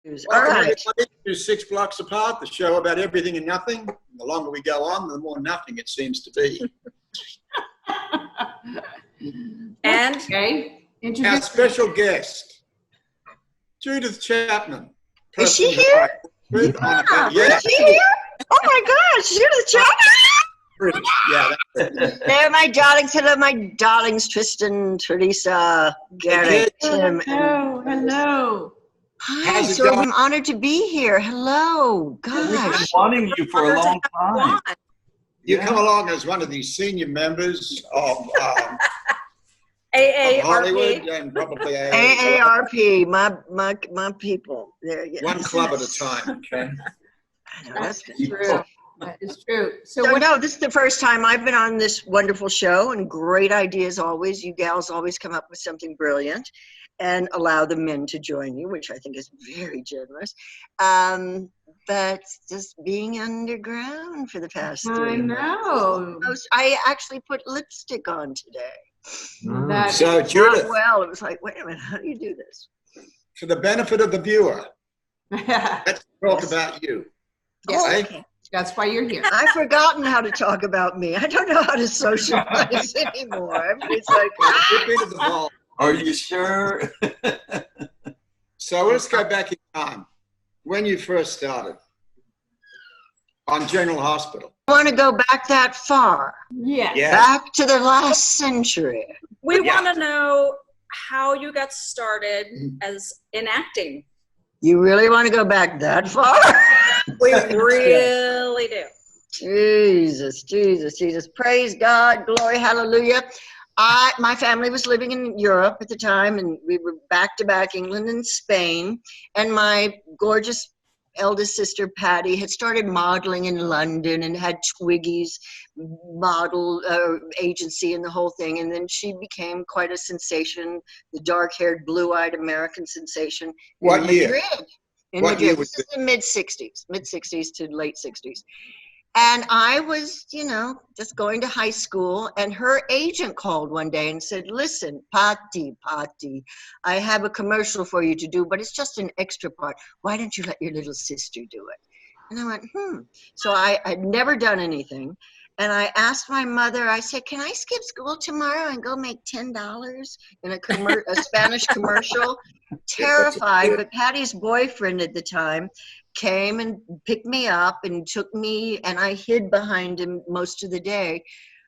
All Welcome right. everybody to 6 Blocks Apart, the show about everything and nothing. The longer we go on, the more nothing it seems to be. And Our special guest, Judith Chapman. Is she here? Yeah. Is she here? Oh my gosh, Judith Chapman! Yeah. There, my darlings. Hello, my darlings. Tristan, Teresa, Garrett, Tim. Hello. Hi, How's it so going? I'm honored to be here. Hello, We've been gosh. wanting you for a long time. You come along as one of these senior members of AARP. Hollywood and probably AARP, my people. There, yes. One club at a time. Okay. I know, that's True. That is true. So So what? no, this is the first time I've been on this wonderful show, and great ideas always. You gals always come up with something brilliant and allow the men to join you, which I think is very generous. But just being underground for the past 3 I know. months. I actually put lipstick on today. That So, Not Judith, well, it was like, wait a minute, how do you do this? for the benefit of the viewer, That's let's talk Yes. about you. Yes. Oh, Right? okay. why you're here. I've forgotten how to talk about me. I don't know how to socialize anymore. It's like, Dip into the ball. Are you sure? So let's go back in time. When you first started on General Hospital. I want to go back that far. Yes. Yeah. Back to the last century. We Yeah. want to know how you got started as in acting. You really want to go back that far? We really do. Jesus, Jesus, Jesus. Praise God. Glory, hallelujah. My family was living in Europe at the time, and we were back to back, England and Spain. And my gorgeous eldest sister, Patty, had started modeling in London and had Twiggy's model agency and the whole thing. And then she became quite a sensation, the dark-haired, blue-eyed American sensation. What in year? Madrid. In What year Madrid. was This is the mid-60s to late 60s. And I was, just going to high school, and her agent called one day and said, listen, Patti, I have a commercial for you to do, but it's just an extra part. Why don't you let your little sister do it? And I went, So I'd never done anything. And I asked my mother, I said, can I skip school tomorrow and go make $10 in a Spanish commercial? Terrified, but Patty's boyfriend at the time came and picked me up and took me, and I hid behind him most of the day.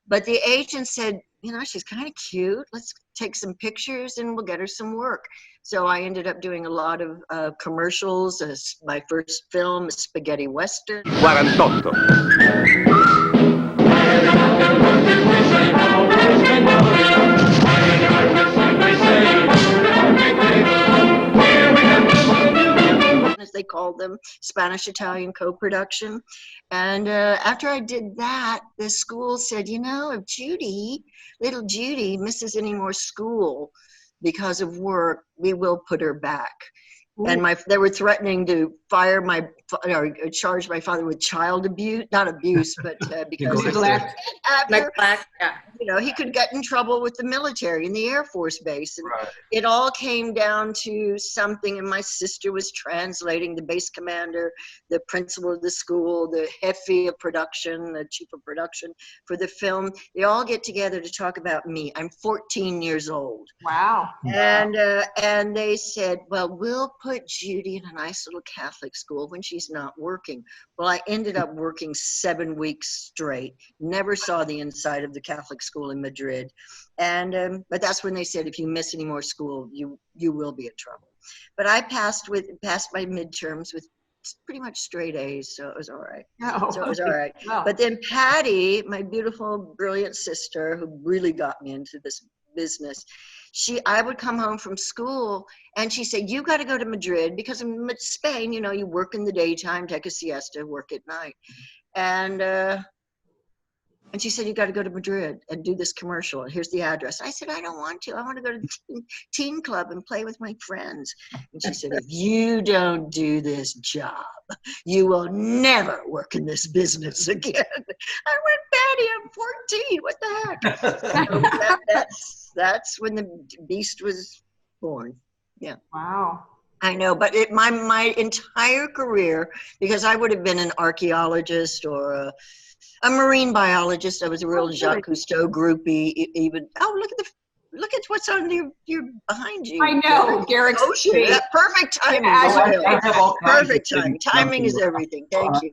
But the agent said, she's kind of cute. Let's take some pictures and we'll get her some work. So I ended up doing a lot of commercials. My first film, a spaghetti western. 48. As they called them, Spanish-Italian co-production. And after I did that, the school said, if little Judy misses any more school because of work, we will put her back. And they were threatening to fire or charge my father with child abuse, not abuse, but because Neglect. Neglect, yeah. he could get in trouble with the military and the Air Force Base. And Right. it all came down to something, and my sister was translating, the base commander, the principal of the school, the jefe of production, the chief of production for the film. They all get together to talk about me. I'm 14 years old. Wow. And they said, well, we'll put Judy in a nice little Catholic school when she's not working. Well, I ended up working 7 weeks straight, never saw the inside of the Catholic school in Madrid. And but that's when they said, if you miss any more school, you will be in trouble. But I passed my midterms with pretty much straight A's, so it was all right. Oh, So it was all right. Wow. But then Patty, my beautiful, brilliant sister, who really got me into this business, I would come home from school and she said, you got to go to Madrid, because in Spain, you work in the daytime, take a siesta, work at night. And she said, you got to go to Madrid and do this commercial. And here's the address. I said, I don't want to. I want to go to the teen club and play with my friends. And she said, if you don't do this job, you will never work in this business again. I went, Patty, I'm 14. What the heck? So that's when the beast was born. Yeah. Wow. I know, but my entire career, because I would have been an archaeologist or a marine biologist. I was a real Jacques Cousteau groupie. Even look at what's on your behind you. I know, Garrick's ocean. face. Perfect timing. Yeah, as I- well. I have all kinds of Perfect timing. things Timing is jumping everything. Thank you.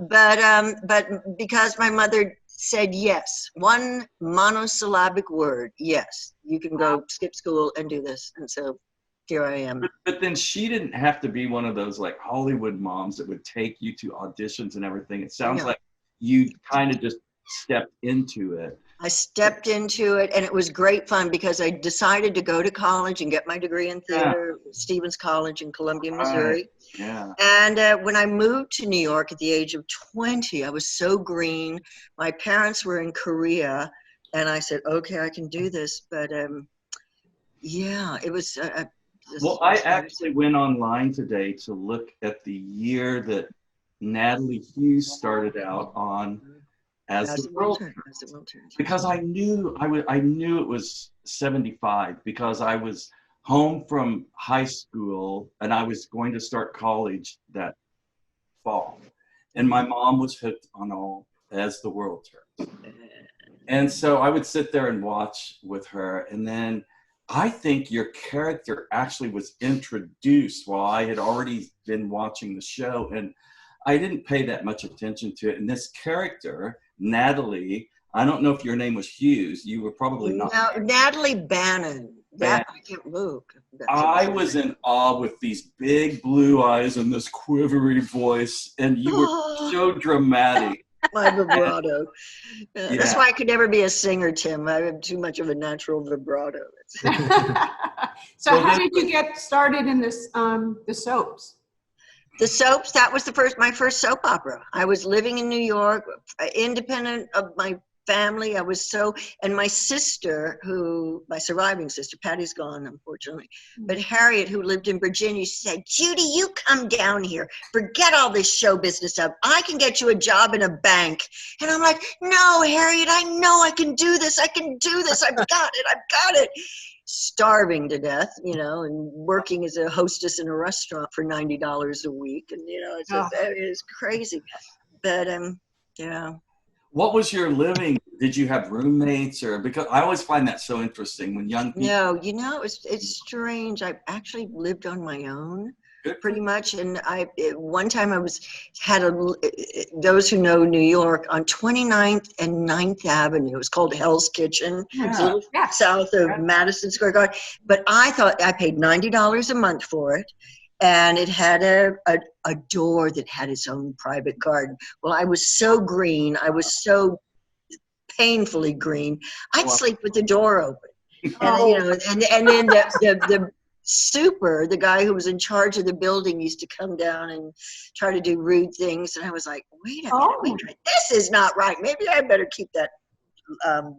But because my mother said yes, one monosyllabic word, yes, you can go skip school and do this, and so here I am. But then she didn't have to be one of those like Hollywood moms that would take you to auditions and everything. It sounds No. like you kind of just stepped into it. I stepped into it, and it was great fun because I decided to go to college and get my degree in theater, Stevens College in Columbia, Missouri. Yeah. And when I moved to New York at the age of 20, I was so green. My parents were in Korea, and I said, okay, I can do this. But yeah, it was. Well, I actually went online today to look at the year that Natalie Hughes started out on as the world turns, because I knew it was 75 because I was home from high school and I was going to start college that fall, and my mom was hooked on all As the World Turns, and so I would sit there and watch with her, and then I think your character actually was introduced while I had already been watching the show, and I didn't pay that much attention to it. And this character, Natalie, I don't know if your name was Hughes. You were probably not. No, Natalie Bannon. That I can't move. I was in awe with these big blue eyes and this quivery voice, and you were so dramatic. My vibrato. That's Yeah. why I could never be a singer, Tim. I have too much of a natural vibrato. So how did you get started in this, the soaps? The soaps, that was my first soap opera. I was living in New York, independent of my family. And my sister, my surviving sister, Patty's gone, unfortunately, but Harriet, who lived in Virginia, she said, Judy, you come down here. Forget all this show business stuff. I can get you a job in a bank. And I'm like, no, Harriet, I know I can do this. I can do this. I've got it. Starving to death, and working as a hostess in a restaurant for $90 a week. And, it's crazy. But, yeah. What was your living? Did you have roommates because I always find that so interesting when young people. No, it's strange. I actually lived on my own pretty much. And one time those who know New York on 29th and 9th Avenue, it was called Hell's Kitchen. It's a little south of Madison Square Garden. But I thought I paid $90 a month for it. And it had a door that had its own private garden. Well, I was so green. I was so painfully green. I'd sleep with the door open. And then the super, the guy who was in charge of the building, used to come down and try to do rude things. And I was like, wait a minute, this is not right. Maybe I better keep that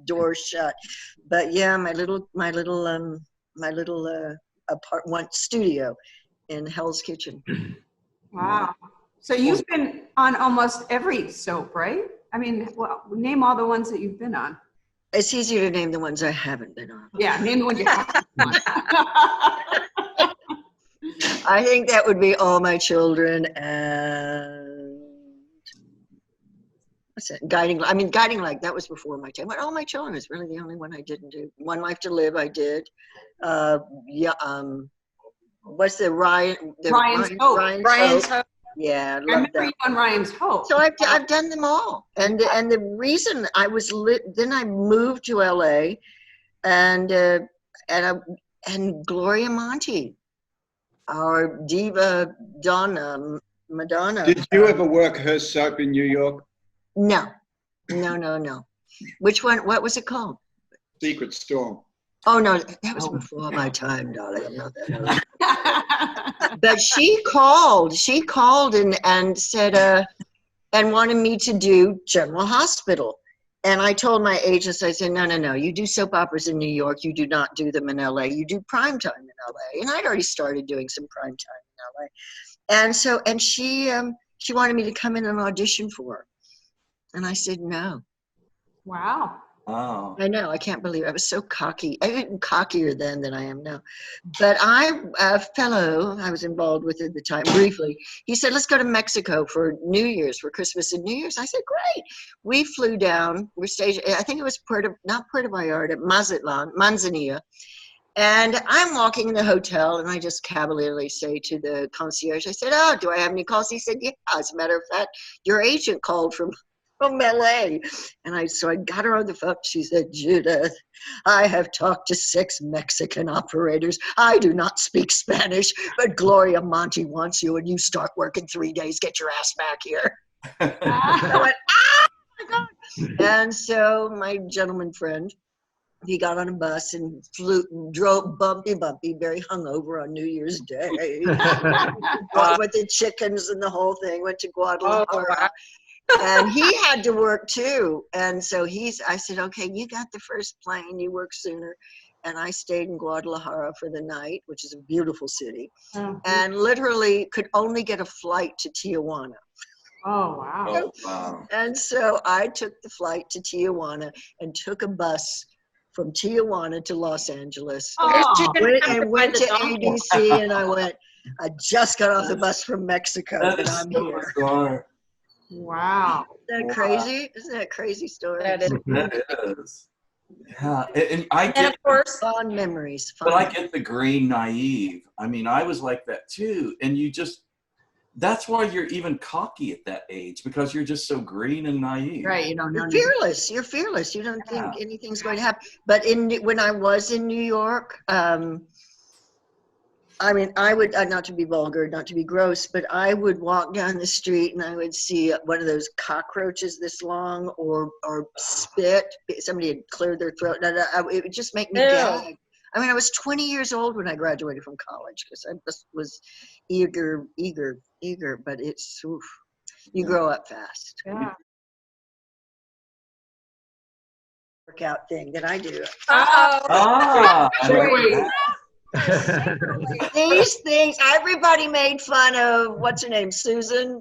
door shut. But yeah, my little studio in Hell's Kitchen. Wow. So you've been on almost every soap, right? I mean, well, name all the ones that you've been on. It's easier to name the ones I haven't been on. Yeah, name the ones you haven't been on. I think that would be All My Children and what's that? Guiding Light. That was before my time. But All My Children is really the only one I didn't do. One Life to Live, I did. What's the Ryan's Hope? Ryan's Hope. Yeah, I I love remember that. you on Ryan's Hope. So I've done them all, and the reason I was then I moved to LA, and Gloria Monty, our diva Madonna. Did you ever work her soap in New York? No. Which one? What was it called? Secret Storm. Oh no, that was before my time, darling. I'm not that old. But she called and said, and wanted me to do General Hospital. And I told my agents, I said, no, you do soap operas in New York. You do not do them in LA. You do primetime in LA. And I'd already started doing some primetime in LA. And so, and she wanted me to come in and audition for her. And I said, no. Wow. Oh. I know. I can't believe it. I was so cocky. I was even cockier then than I am now. But a fellow I was involved with at the time, briefly, he said, let's go to Mexico for New Year's, for Christmas and New Year's. I said, great. We flew down. We're staged. I think it was not Puerto Vallarta, Mazatlan, Manzanilla. And I'm walking in the hotel, and I just cavalierly say to the concierge, I said, oh, do I have any calls? He said, yeah, as a matter of fact, your agent called from LA. And so I got her on the phone. She said, Judith, I have talked to 6 Mexican operators. I do not speak Spanish, but Gloria Monty wants you, and you start work in 3 days. Get your ass back here. I went, ah, my God. And so my gentleman friend, he got on a bus and drove bumpy, very hungover on New Year's Day. With the chickens and the whole thing, went to Guadalajara. Oh, wow. And he had to work too. And so I said, okay, you got the first plane, you work sooner. And I stayed in Guadalajara for the night, which is a beautiful city, and literally could only get a flight to Tijuana. Oh, wow. Oh, wow. And so I took the flight to Tijuana and took a bus from Tijuana to Los Angeles. Oh. I went to ADC and I just got off the bus from Mexico That and is I'm so here. bizarre. Wow. Isn't that crazy? Isn't that a crazy story? That is. That is. Yeah, and I And get, of course, Fond memories. but I get the green naive. I mean, I was like that too. And that's why you're even cocky at that age, because you're just so green and naive. Right. You don't know. You're fearless. You're fearless. You don't think anything's going to happen. But when I was in New York, I mean, I would, not to be vulgar, not to be gross, but I would walk down the street and I would see one of those cockroaches this long or spit. Somebody had cleared their throat. It would just make me gag. I mean, I was 20 years old when I graduated from college because I just was eager, but it's, oof, you grow up fast. Yeah. Workout thing that I do. Ah, These things, everybody made fun of, what's her name, Susan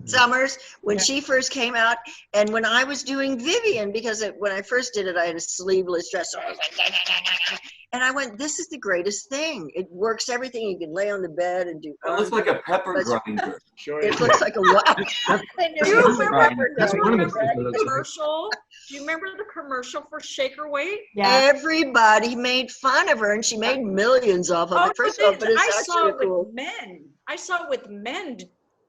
Summers, when she first came out, and when I was doing Vivian, because when I first did it, I had a sleeveless dress, so I was like, and I went, this is the greatest thing. It works everything. You can lay on the bed and do. it looks like a pepper grinder. Sure. It looks like a what? do you remember That's one of the things that the looks like. commercial? Do you remember the commercial for Shaker Weight? Yeah. Everybody made fun of her, and she made millions off of Oh, it. First of all, but it's I saw actually it cool. with men. I saw it with men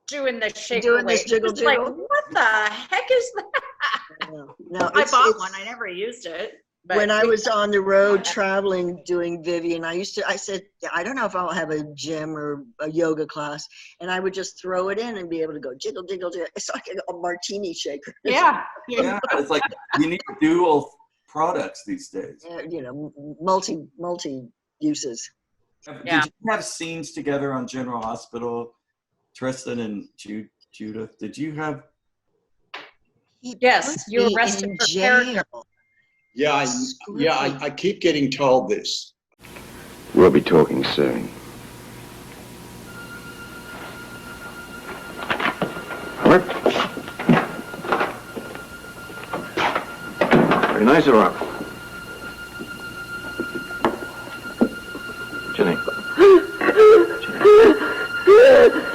doing the Shaker Doing this Weight. jiggle It's like, jiggle. what the heck is that? No, I bought one. I never used it. But When I was on the road traveling doing Vivian, I said, I don't know if I'll have a gym or a yoga class. And I would just throw it in and be able to go jiggle, jiggle, jiggle. It's like a martini shaker. Yeah. Yeah, it's like we need dual products these days. You know, multi uses. Yeah. Did you have scenes together on General Hospital, Tristan and Judith? Did you have? Yes, you were arrested for character. Yeah, I keep getting told this. We'll be talking soon. What? Very nice, or up? Jenny.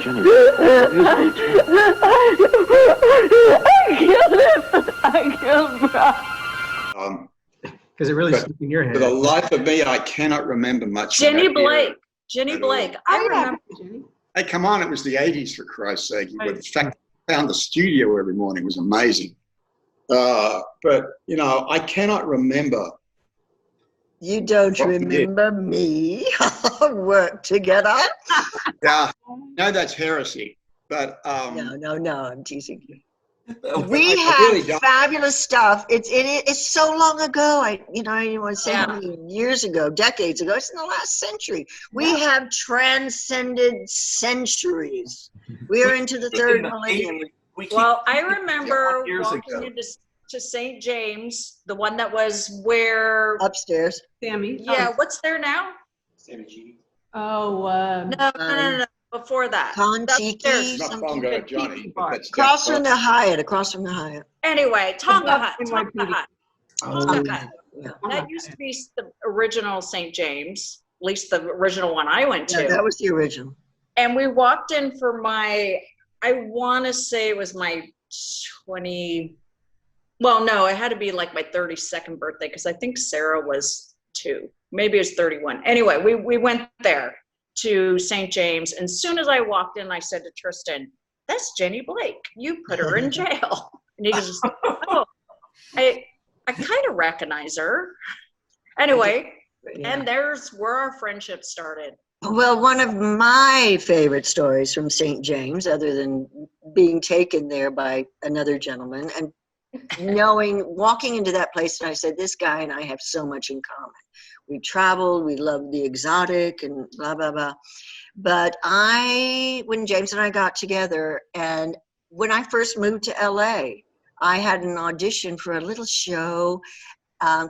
Jenny. I killed Brock. Because it really But stuck in your For the head. life of me, I cannot remember much. Jenny about Blake. it. Jenny At all. Blake. I remember. Hey, come on, it was the 80s, for Christ's sake. In fact, I found the studio every morning. It was amazing. But, you know, I cannot remember. You don't What we did. remember me? Work together? Yeah, no, that's heresy. But No, I'm teasing you. Oh, We I have really don't. fabulous stuff. It's so long ago. I don't want to say how many years ago, decades ago. It's in the last century. We have transcended centuries. We are into the third millennium. Well, I remember years walking ago. into St. James, the one that was where. Upstairs. Sammy. Yeah, what's there now? Oh, No. before that. Kon-Tiki. Upstairs. Not Bongo Johnny, but that's Across Jack from the Hyatt, across from the Hyatt. Anyway, Tonga Above Hut. Tonga NYPD. Hut. Oh, Tonga Hut. Yeah. That used to be the original St. James, at least the original one I went to. Yeah, that was the original. And we walked in for my, I want to say it was my 20, well, no, it had to be like my 32nd birthday because I think Sarah was 2. Maybe it was 31. Anyway, we went there to St. James. And as soon as I walked in, I said to Tristan, that's Jenny Blake. You put her in jail. And he goes, oh, I kind of recognize her. Anyway, Yeah. and there's where our friendship started. Well, one of my favorite stories from St. James, other than being taken there by another gentleman and walking into that place, and I said, this guy and I have so much in common. We traveled, we loved the exotic and blah, blah, blah. But when James and I got together, and when I first moved to LA, I had an audition for a little show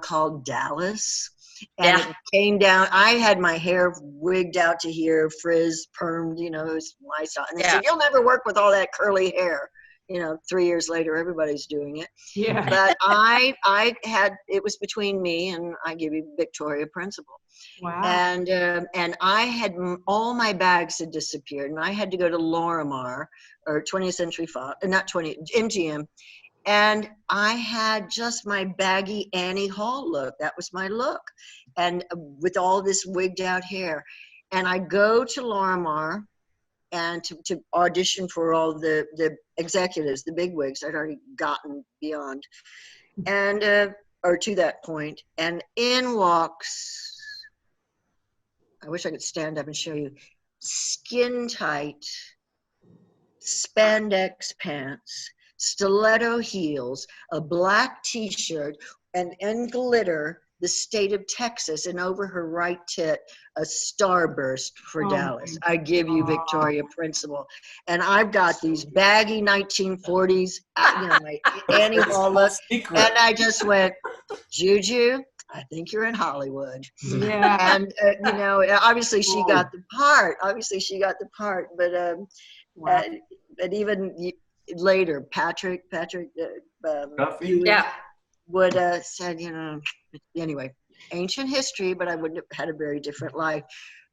called Dallas. And it came down, I had my hair wigged out to here, frizz, permed, it was my style. And they said, you'll never work with all that curly hair. 3 years later, everybody's doing it. Yeah. But it was between me and I give you Victoria Principal. Wow. And I had, all my bags had disappeared and I had to go to Lorimar or 20th Century Fox, not 20, MGM. And I had just my baggy Annie Hall look. That was my look. And with all this wigged out hair. And I go to Lorimar and to audition for all the executives, the big wigs I'd already gotten beyond. And, or to that point. And in walks, I wish I could stand up and show you, skin tight, spandex pants, stiletto heels, a black t-shirt, and in glitter, the state of Texas, and over her right tit, a starburst for Dallas. I give you Victoria Principal. And I've got these baggy 1940s, my Annie Hall look. And I just went, Juju, I think you're in Hollywood. Yeah. And, obviously she got the part. But even later, Patrick would said, anyway, ancient history, but I would have had a very different life.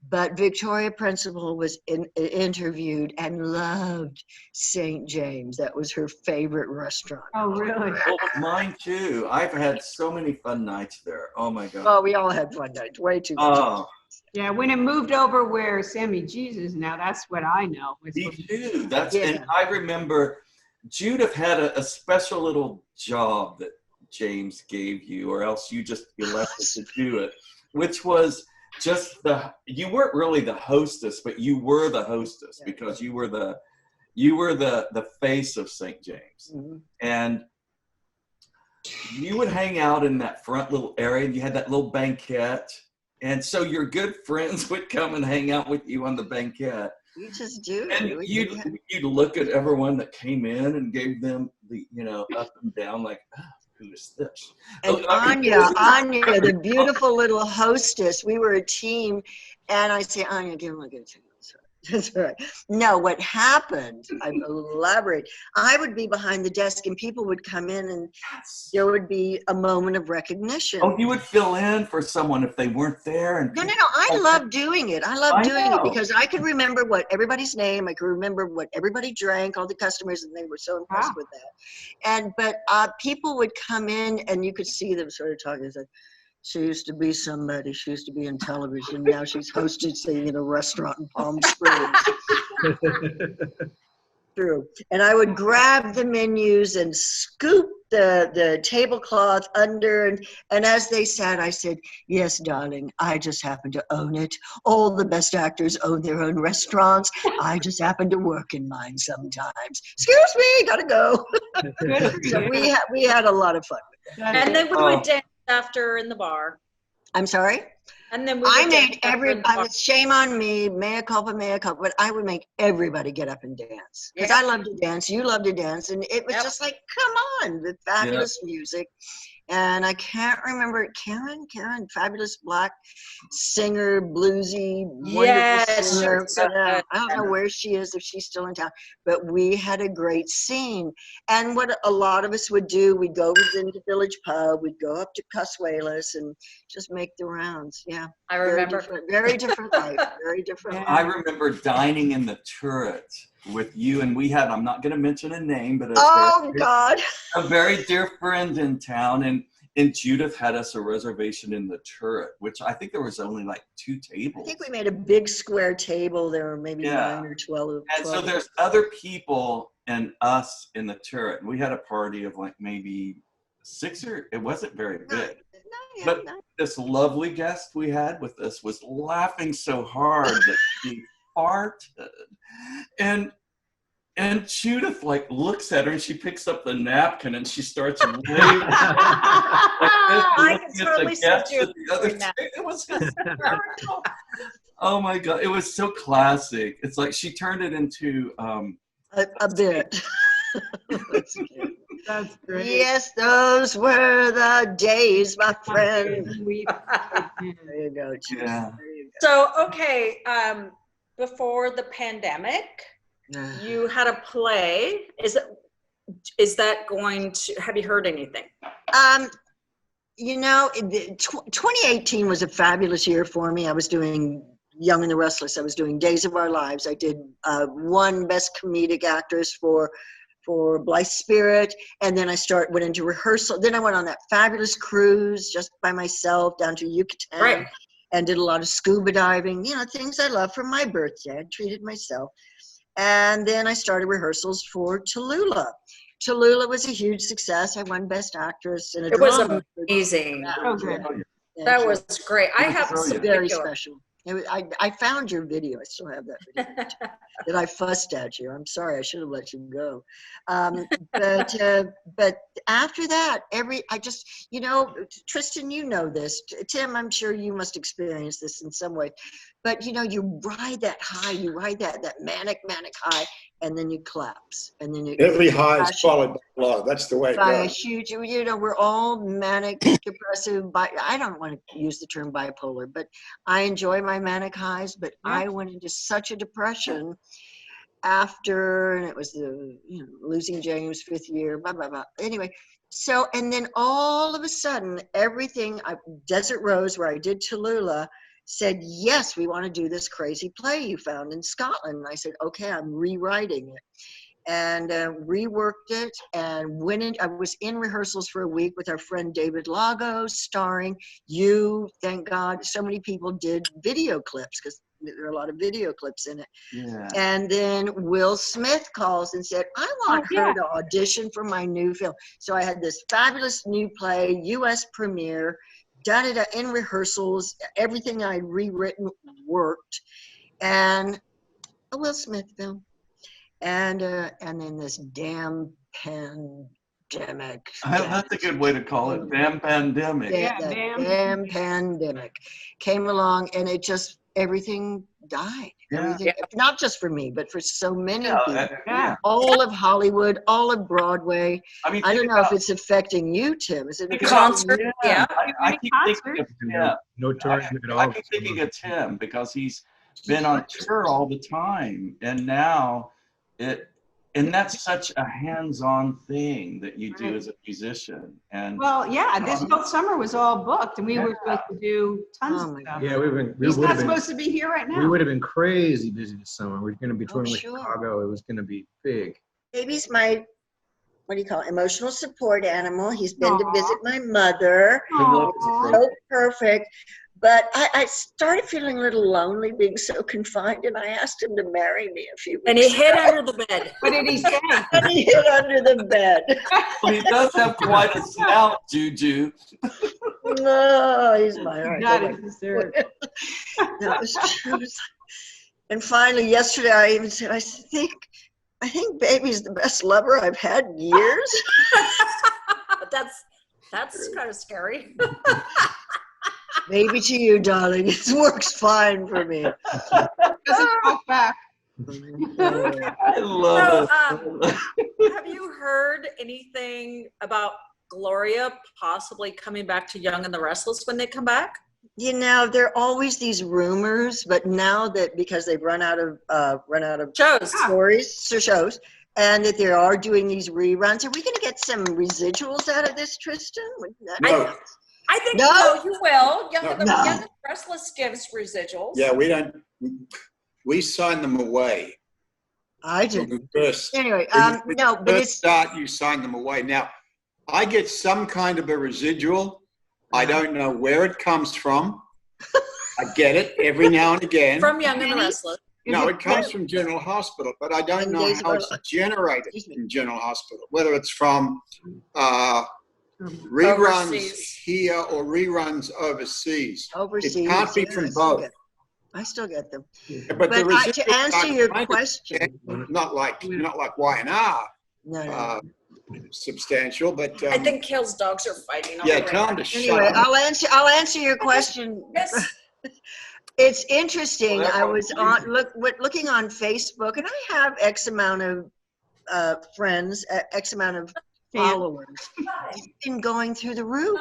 But Victoria Principal was interviewed and loved St. James. That was her favorite restaurant. Oh, really? Well, mine too. I've had so many fun nights there. Oh my God. Well, we all had fun nights, way too much. Oh. Yeah, when it moved over where Sammy G's is now, that's what I know. Me too. And I remember Judith had a special little job that James gave you, or else you elected to do it, which was just you weren't really the hostess, but you were the hostess because you were the face of St. James. Mm-hmm. And you would hang out in that front little area, and you had that little banquette. And so your good friends would come and hang out with you on the banquette. You just do. And you'd look at everyone that came in and gave them the, up and down, like, oh, who is this? And Anya, the beautiful little hostess, we were a team. And I say, Anya, give him a good time. That's right. No, what happened, I elaborate, I would be behind the desk and people would come in and there would be a moment of recognition. Oh, you would fill in for someone if they weren't there. No, I love doing it. I love doing it because I could remember what everybody's name, I could remember what everybody drank, all the customers, and they were so impressed with that. But people would come in and you could see them sort of talking, like, she used to be somebody. She used to be in television. Now she's hosted, say, in a restaurant in Palm Springs. True. And I would grab the menus and scoop the tablecloth under. And as they sat, I said, yes, darling, I just happen to own it. All the best actors own their own restaurants. I just happen to work in mine sometimes. Excuse me, gotta go. So we had a lot of fun with that. And then we would dance after in the bar. I'm sorry? And then I made shame on me, mea culpa, but I would make everybody get up and dance. Because I love to dance, you love to dance, and it was just like, come on, the fabulous music. And I can't remember Karen, fabulous black singer, bluesy, wonderful Yes, singer. she's so good. I don't know where she is, if she's still in town, but we had a great scene. And what a lot of us would do, we'd go into the Village Pub, we'd go up to Casuelas and just make the rounds. Yeah. I remember. Very different life, very different life. I remember dining in the turret with you, and we had, I'm not going to mention a name, but God. a very dear friend in town, and Judith had us a reservation in the turret, which I think there was only like 2 tables. I think we made a big square table. There were maybe 9 or 12. And so there's other people and us in the turret. We had a party of like maybe 6 or, it wasn't very big. But this lovely guest we had with us was laughing so hard that she farted. And Judith like looks at her and she picks up the napkin and she starts waving. I can totally see Judith doing that. It was hysterical. Oh my God, it was so classic. It's like she turned it into a bit. That's great. Yes, those were the days, my friend. There you go. Yeah. So, okay, before the pandemic, you had a play. Is that going to, have you heard anything? You know, 2018 was a fabulous year for me. I was doing Young and the Restless. I was doing Days of Our Lives. I did won Best Comedic Actress for Blythe Spirit, and then I went into rehearsal. Then I went on that fabulous cruise just by myself down to Yucatan, Right. and did a lot of scuba diving, you know, things I love for my birthday. I treated myself. And then I started rehearsals for Tallulah. Tallulah was a huge success. I won Best Actress in a drama. It was amazing. Okay. That was great. I have some very video. special. I found your video. I still have that video. That I fussed at you. I'm sorry. I should have let you go. But after that, you know, Tristan, you know this. Tim, I'm sure you must experience this in some way. But you know, you ride that high. You ride that manic high, and then you collapse, and then Every high is followed by low. That's the way it by a goes. huge. You know, we're all manic, depressive. I don't want to use the term bipolar, but I enjoy my manic highs. But I went into such a depression after, and it was losing James' 5th year. Blah blah blah. Anyway, so and then all of a sudden, everything. Desert Rose, where I did Tallulah, said, yes, we want to do this crazy play you found in Scotland. And I said, okay, I'm rewriting it. And reworked it and went in. I was in rehearsals for a week with our friend David Lagos, starring you. Thank God, so many people did video clips because there are a lot of video clips in it. Yeah. And then Will Smith calls and said, I want her to audition for my new film. So I had this fabulous new play, U.S. premiere, done it in rehearsals. Everything I'd rewritten worked, and a Will Smith film. And then this damn pandemic. That's a good way to call it. Damn pandemic. Damn pandemic came along, and it just, everything died. Everything, not just for me, but for so many people. All of Hollywood, all of Broadway. I mean, I don't know if it's affecting you, Tim. Is it affecting concert? you? Yeah. I keep thinking of Tim. No tourism at all. I keep thinking of Tim because he's been on tour all the time, and now and that's such a hands-on thing that you do as a musician. And well, this whole summer was all booked, and we were supposed to do tons of stuff. Yeah, He's not supposed to be here right now. We would have been crazy busy this summer. We're going to be touring with Chicago. It was going to be big. Baby's my, what do you call it, emotional support animal. He's been to visit my mother. It's so perfect. But I started feeling a little lonely being so confined, and I asked him to marry me a few weeks And he hid under the bed. What did he say? And he hid under the bed. well, he does have quite a snout, Juju. No, he's my heart. That is hysterical. That was true. And finally, yesterday, I even said, I think baby's the best lover I've had in years. That's kind of scary. Maybe to you, darling. It works fine for me. Doesn't talk back. I love it. Have you heard anything about Gloria possibly coming back to Young and the Restless when they come back? You know, there are always these rumors, but now that because they've run out of Shows. shows, and that they are doing these reruns, are we going to get some residuals out of this, Tristan? No. I think No? you will. Young and the No. Restless gives residuals. Yeah, we sign them away. I When did. we first, Anyway, when you no, but first it's start, you sign them away. Now, I get some kind of a residual. I don't know where it comes from. I get it every now and again. From Young and the Restless. No, it comes from General Hospital, but I don't know how it's generated in General Hospital, whether it's from reruns Overseas. here or reruns overseas. overseas. It can't be Yeah, from both. I still get them. But the But to residuals answer are your kind of question, not like Y&R no. substantial, but I think Kale's dogs are fighting. I'll yeah, be right tell them back. to Anyway, shut up. I'll answer your question. Yes. It's interesting. Well, I was looking on Facebook, and I have X amount of friends, X amount of followers. It's been going through the roof.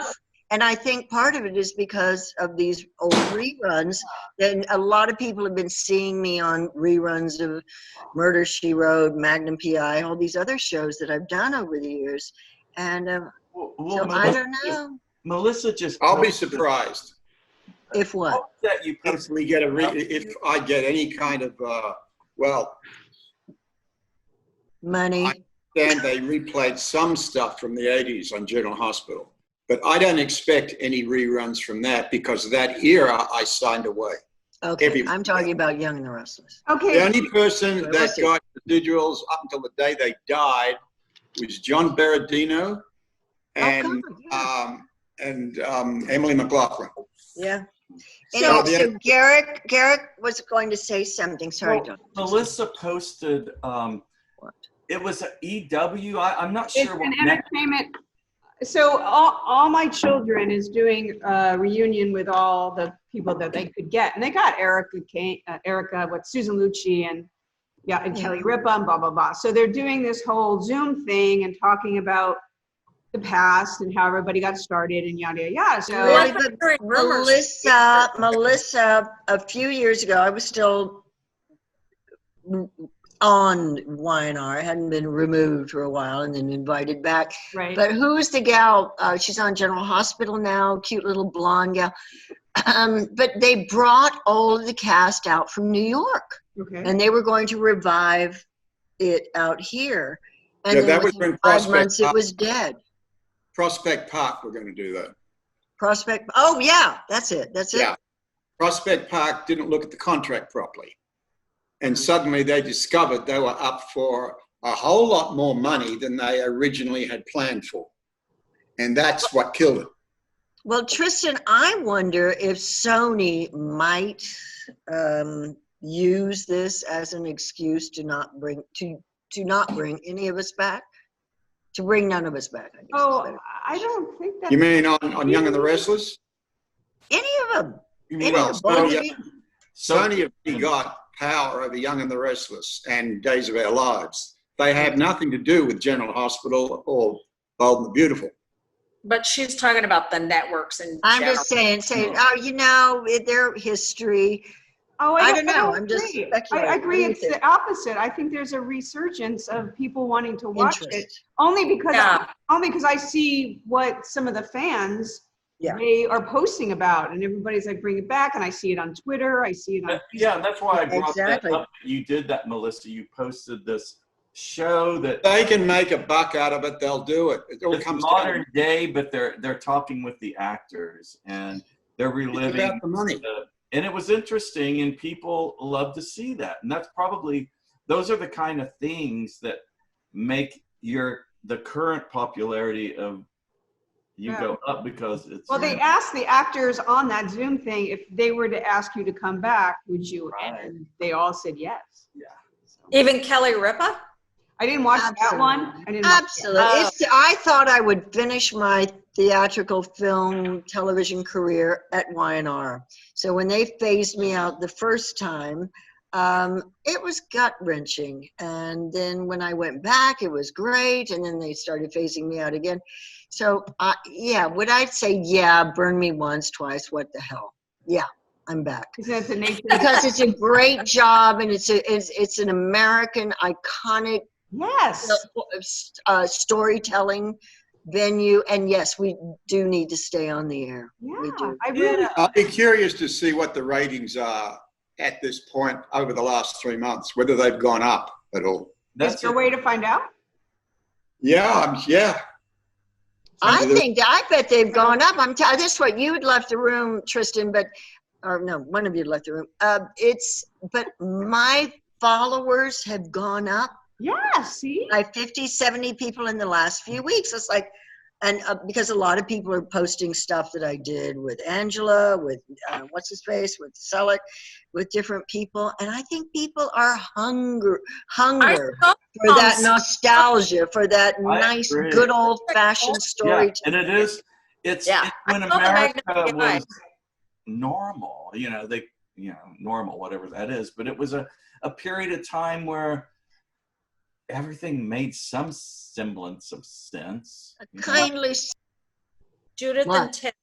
And I think part of it is because of these old reruns. And a lot of people have been seeing me on reruns of Murder, She Wrote, Magnum P.I., all these other shows that I've done over the years. And so I don't know. Melissa just. I'll be surprised If what? That you if posted. we get if I get any kind of Money. I understand they replayed some stuff from the 80s on General Hospital, but I don't expect any reruns from that because that era I signed away. Okay, I'm talking about Young and the Restless. Okay. The only person that Let's see. got residuals up until the day they died was John Berardino and Emily McLaughlin. Yeah. So- Anyway, so Garrick was going to say something. Sorry, Well, John. Melissa posted. It was an EW. I'm not sure It's what. an entertainment. So all my children is doing a reunion with all the people that they could get, and they got Erica with Susan Lucci and Kelly Ripa and blah blah blah. So they're doing this whole Zoom thing and talking about the past and how everybody got started and yada yada. So Really, but Melissa, a few years ago, I was still on Y&R. I hadn't been removed for a while and then invited back. right. But who's the gal? She's on General Hospital now, cute little blonde gal. But they brought all of the cast out from New York, Okay. and they were going to revive it out here. And Yeah, then that was within when 5 Prospect months, it Park- was dead. Prospect Park, we're going to do that. Prospect. Oh yeah, that's it. That's it. Yeah. Prospect Park didn't look at the contract properly. And suddenly they discovered they were up for a whole lot more money than they originally had planned for. And that's what killed it. Well, Tristan, I wonder if Sony might use this as an excuse to not bring any of us back, to bring none of us back. I guess is Oh, better. I don't think that. You mean on Young and the Restless? Any of them? You Any mean, Well, of both of Sony, you? Sony have really got power over Young and the Restless and Days of Our Lives. They have nothing to do with General Hospital or Bold and the Beautiful. But she's talking about the networks in I'm general. just saying, their history. Oh, I don't know. I'm agree. just speculating. I agree. What do It's you the think? opposite. I think there's a resurgence of people wanting to watch it Interest. only because Yeah. I see what some of the fans Yeah. they are posting about, and everybody's like, bring it back. And I see it on Twitter. I see it on. yeah, and that's why I brought Exactly. that up. You did that, Melissa. You posted this show that They can make a buck out of it, they'll do it. It all it's comes modern down day, but they're talking with the actors and they're it's reliving. about the money. And it was interesting, and people love to see that. And that's probably, those are the kind of things that make the current popularity of you Yeah. go up, because it's. Well, they asked the actors on that Zoom thing if they were to ask you to come back, would you? Right. And they all said yes. Yeah. So, Even Kelly Ripa? I didn't watch that one. I didn't. watch Absolutely. Oh. I thought I would finish my theatrical film television career at Y&R. So when they phased me out the first time, It was gut-wrenching. And then when I went back, it was great. And then they started phasing me out again. So, yeah, would I say, yeah, burn me once, twice, what the hell? Yeah, I'm back. Is that the nature? Because it's a great job, and it's an American iconic storytelling venue. And yes, we do need to stay on the air. Yeah, We do. I really. I'll be curious to see what the ratings are at this point over the last 3 months, whether they've gone up at all. Is there a way to find out? Yeah, yeah. I bet they've gone up. This is what you had left the room, Tristan, or no, one of you left the room. But my followers have gone up. Yeah, see? By 50, 70 people in the last few weeks. It's like, and because a lot of people are posting stuff that I did with Angela, with what's his face, with Selleck, with different people. And I think people are hunger for that nostalgia, for that nice, good old fashioned storytelling. Yeah, and it is. It's when America was normal, normal, whatever that is. But it was a period of time where everything made some semblance of sense. Kindly. Judith and Ted,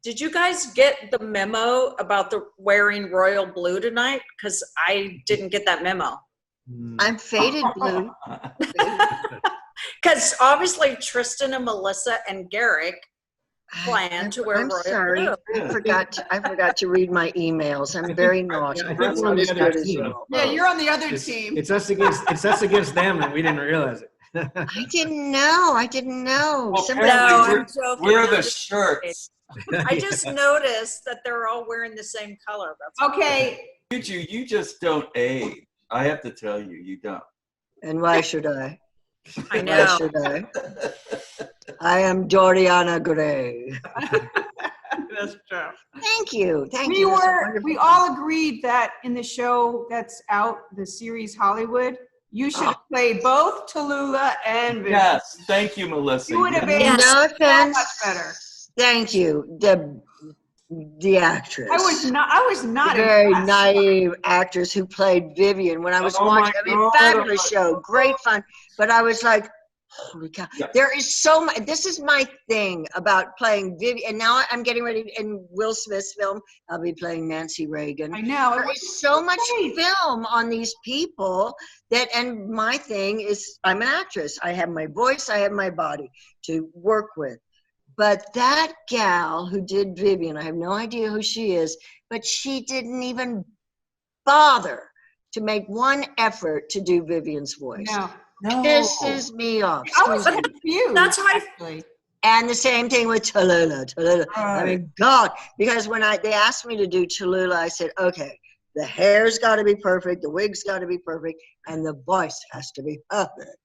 did you guys get the memo about the wearing royal blue tonight? Because I didn't get that memo. I'm faded blue. Because obviously Tristan and Melissa and Garrick plan to wear royal sorry. blue. I forgot to read my emails. I'm very naughty. I think we're on the other team. Yeah, you're on the other team. It's us against them, and we didn't realize it. I didn't know. Well, we're the shirts. I just noticed that they're all wearing the same color. That's Okay. You just don't age. I have to tell you, you don't. And why should I? I know. Why should I? I am Doriana Gray. That's true. Thank you. We all agreed that in the show that's out, the series Hollywood, you should have played both Tallulah and Vivian. Yes, thank you, Melissa. You would have been No offense. so much better. Thank you. The actress. I was not very impressed. naive actress who played Vivian when I was watching. I mean, fabulous show, great fun. But I was like, holy cow! Yeah. There is so much. This is my thing about playing Vivian. And now I'm getting ready in Will Smith's film. I'll be playing Nancy Reagan. I know. There is so much film on these people and my thing is I'm an actress. I have my voice. I have my body to work with. But that gal who did Vivian, I have no idea who she is, but she didn't even bother to make one effort to do Vivian's voice. No. Pisses me off. I was confused. That's why. And the same thing with Tallulah. I mean, God, because when they asked me to do Tallulah, I said, okay, the hair's got to be perfect, the wig's got to be perfect, and the voice has to be perfect.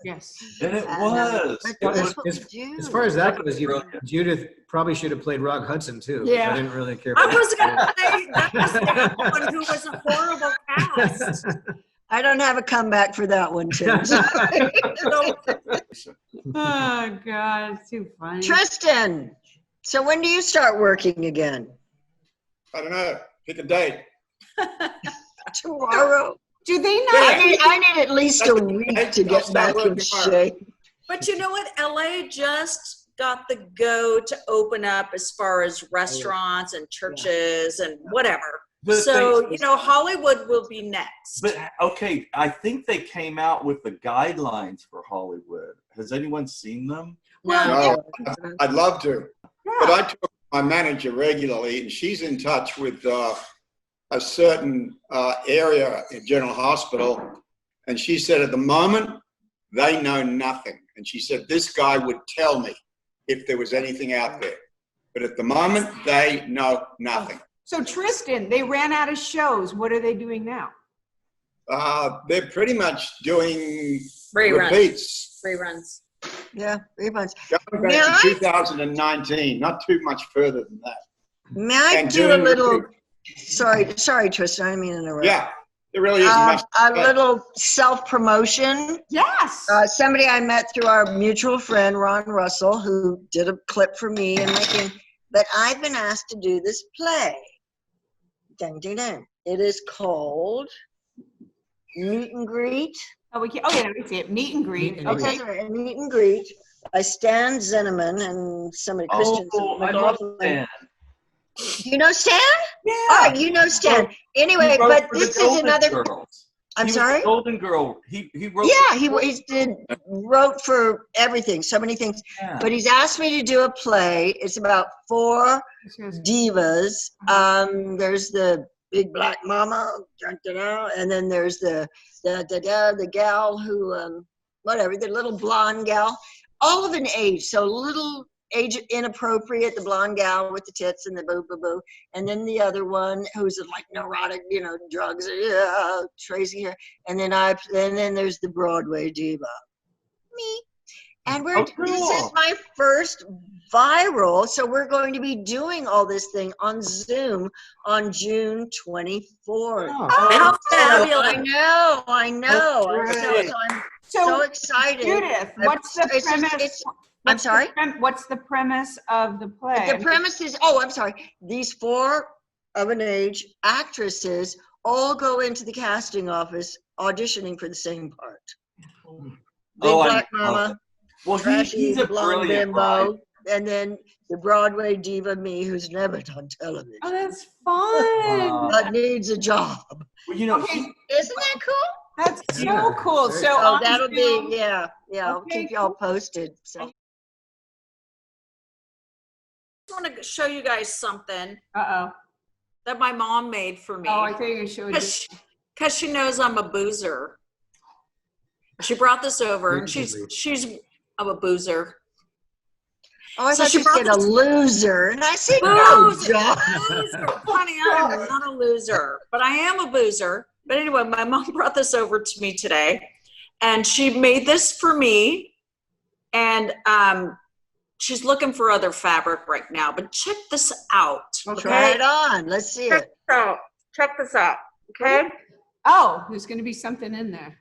Yes. And it was. As far as that goes, Judith probably should have played Rock Hudson too. Yeah. I didn't really care. I was going to say that was the one who was a horrible cast. I don't have a comeback for that one, Tim. Oh, God, it's too funny. Tristan, so when do you start working again? I don't know. Pick a date. Tomorrow. Do they not? I need at least a week to get back in shape. But you know what? LA just got the go to open up as far as restaurants and churches and whatever. But Hollywood will be next. But okay, I think they came out with the guidelines for Hollywood. Has anyone seen them? No, I'd love to. Yeah. But I talk to my manager regularly, and she's in touch with a certain area in General Hospital, and she said at the moment they know nothing. And she said this guy would tell me if there was anything out there, but at the moment they know nothing. So Tristan, they ran out of shows. What are they doing now? They're pretty much doing repeats. Reruns. Yeah, reruns. Going back to 2019, not too much further than that. May I do a little? Sorry, Tristan. I didn't mean to interrupt. Yeah, there really isn't much. A little self-promotion. Yes. Somebody I met through our mutual friend Ron Russell, who did a clip for me and making. But I've been asked to do this play. dang, dang, dang. It is called Meet and Greet. Oh, we see it. Meet and greet. Meet and Okay. Okay, Meet and Greet by Stan Zinneman and somebody, Christian. I love Stan. You know Stan? Yeah. All right, you know Stan. Anyway, He wrote but for the this is Golden another. Girls. I'm He was sorry? the Golden Girl. He wrote. Yeah, he wrote for everything, so many things. Yeah. But he's asked me to do a play. It's about 4 divas. There's the big black mama, and then there's the gal who, whatever, the little blonde gal, all of an age, so little age inappropriate, the blonde gal with the tits and the boo boo boo, and then the other one who's like neurotic, drugs, crazy hair, and then there's the Broadway diva, me. And this is my first viral, so we're going to be doing all this thing on Zoom on June 24th. Oh, How fabulous. I know. That's I'm so excited. Judith, what's the premise? I'm sorry? What's the premise of the play? The premise is, I'm sorry. These 4 of an age actresses all go into the casting office auditioning for the same part. Big black mama. Well, Trashy he's a blonde brilliant bimbo, and then the Broadway diva me, who's never done television, Oh, that's fun. but needs a job. Well, you know, Okay. Isn't that cool? That's so Yeah. cool. Very So cool. Oh, on that'll Zoom- be, yeah. I'll Okay, keep y'all posted. So. I just want to show you guys something Uh-oh. that my mom made for me. Oh, I thought you were going to show it. Because she knows I'm a boozer. She brought this over, and I'm a boozer. Oh, I So thought she you said a brought this- loser, and I said, no, Boozer. John. Loser. Honey, I'm not a loser, but I am a boozer. But anyway, my mom brought this over to me today, and she made this for me, and she's looking for other fabric right now. But check this out. Okay? Try it on. Let's see it. Check this out. Okay. Oh, there's going to be something in there.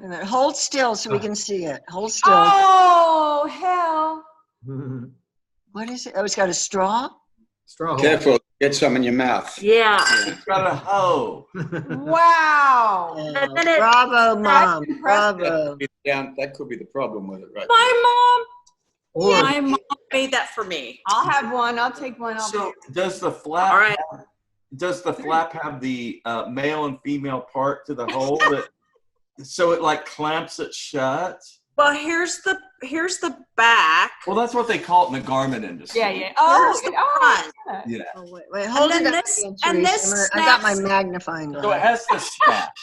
And then hold still so we can see it. Hold still. Oh, hell. What is it? Oh, it's got a straw? Straw hole. Careful, get some in your mouth. Yeah. it's got a hoe. Wow. Oh, bravo, Mom. impressive. Bravo. That could be the problem with it, right? My mom made that for me. I'll have one. I'll take one. So does the flap? All right. Does the flap have the male and female part to the hole that, so it like clamps it shut? Well, here's the back. Well, that's what they call it in the garment industry. Yeah. Oh, Here's the oh, front. Yeah. Oh, wait, hold And it then up this- again, and Teresa. this I got my snaps- magnifying glass. So it has the snap.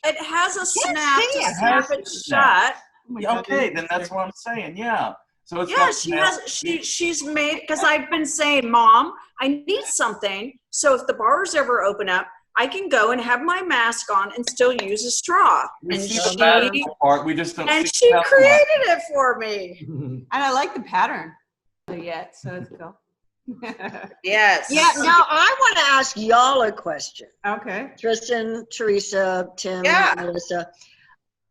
It has a snap see to it. snap it shut. Yeah, okay, then that's what I'm saying. Yeah. So it's Yeah, got she snap. has. She's made, because I've been saying, Mom, I need something so if the bars ever open up, I can go and have my mask on and still use a straw. We And see the magical part. We just don't. and see she how created it for me. And I like the pattern yet, so it's cool. Yes. Yeah, now I want to ask y'all a question. Okay. Tristan, Teresa, Tim, Yeah. Melissa.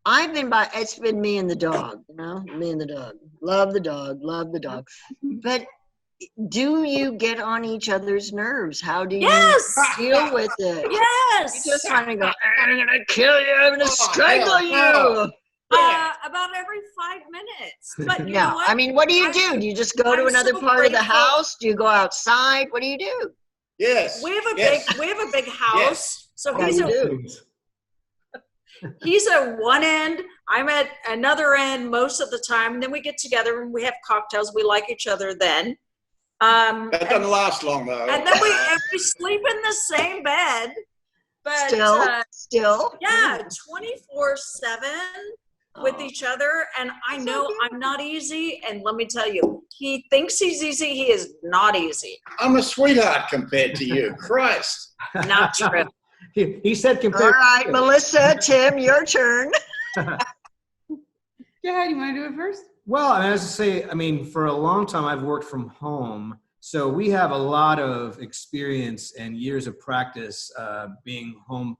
It's been me and the dog, me and the dog. Love the dog. But do you get on each other's nerves? How do you Yes. deal with it? Yes. You just kind of go, I'm going to kill you, I'm going to strangle you. About every 5 minutes. But you know No, what? I mean, what do you do? Do you just go to I'm another so part of the grateful. house? Do you go outside? What do you do? Yes. We have a yes. big house. So Yeah, he's you a do. he's at one end, I'm at another end most of the time, and then we get together and we have cocktails. We like each other then. That doesn't last long, though. And then we sleep in the same bed. But Still. yeah, 24/7 with each other. And I know I'm not easy. And let me tell you, he thinks he's easy. He is not easy. I'm a sweetheart compared to you. Christ. Not true. He said All compared. right, Melissa, Tim, your turn. Yeah, you want to do it first? Well, I was to say, I mean, for a long time, I've worked from home. So we have a lot of experience and years of practice being home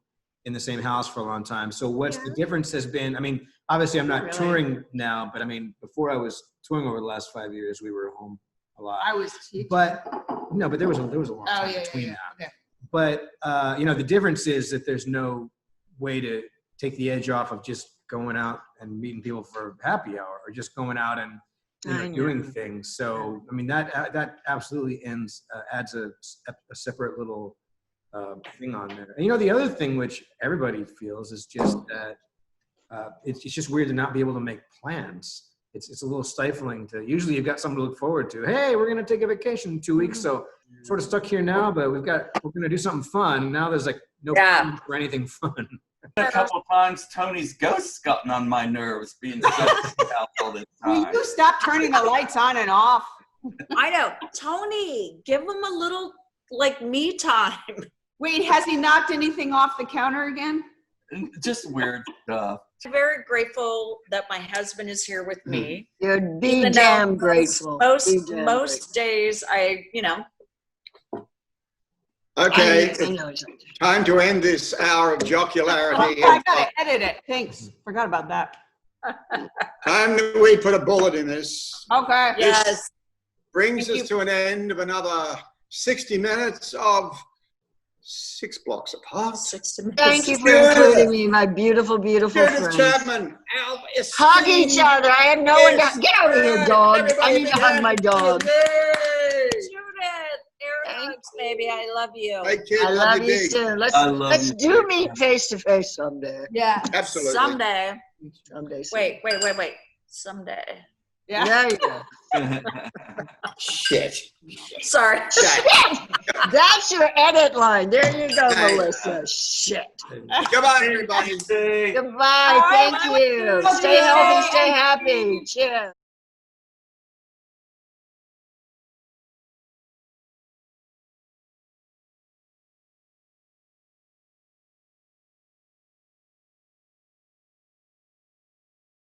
in the same house for a long time. So what's the difference has been, I mean, obviously I'm not touring now, but I mean, before I was touring over the last 5 years, we were home a lot. I was teaching. But no, but there was a long time between that. Okay. But the difference is that there's no way to take the edge off of just going out and meeting people for happy hour or just going out and doing things. So I mean that absolutely adds a separate little thing on there. And the other thing which everybody feels is just that it's just weird to not be able to make plans. It's a little stifling to. Usually you've got something to look forward to. Hey, we're gonna take a vacation in 2 weeks, so sort of stuck here now, but we're gonna do something fun. Now there's like no plan for anything fun. A couple of times Tony's ghost's gotten on my nerves being out all the time. Will you stop turning the lights on and off? I know. Tony, give him a little me time. Wait, has he knocked anything off the counter again? Just weird stuff. I'm very grateful that my husband is here with me. You'd be damn grateful. Most days Okay, time to end this hour of jocularity. I gotta edit it. Thanks. Forgot about that. Time that we put a bullet in this. Okay. Yes. Brings us to an end of another 60 minutes of 6 blocks apart. Thank you for including me, my beautiful, beautiful Judith friends. Chapman. Hug each other. I have no one to get out of here, dog. I need to hug my dog. Hugs, baby. I love you. Hey, kid, I love you big. too. Let's do meet face to face someday. Yeah. Absolutely. Someday. Someday. Wait. Someday. Yeah. There you go. Shit. Sorry. That's your edit line. There you go, Hey. Melissa. Shit. Goodbye, everybody. Goodbye. Thank you. Stay healthy. Stay happy. Cheers.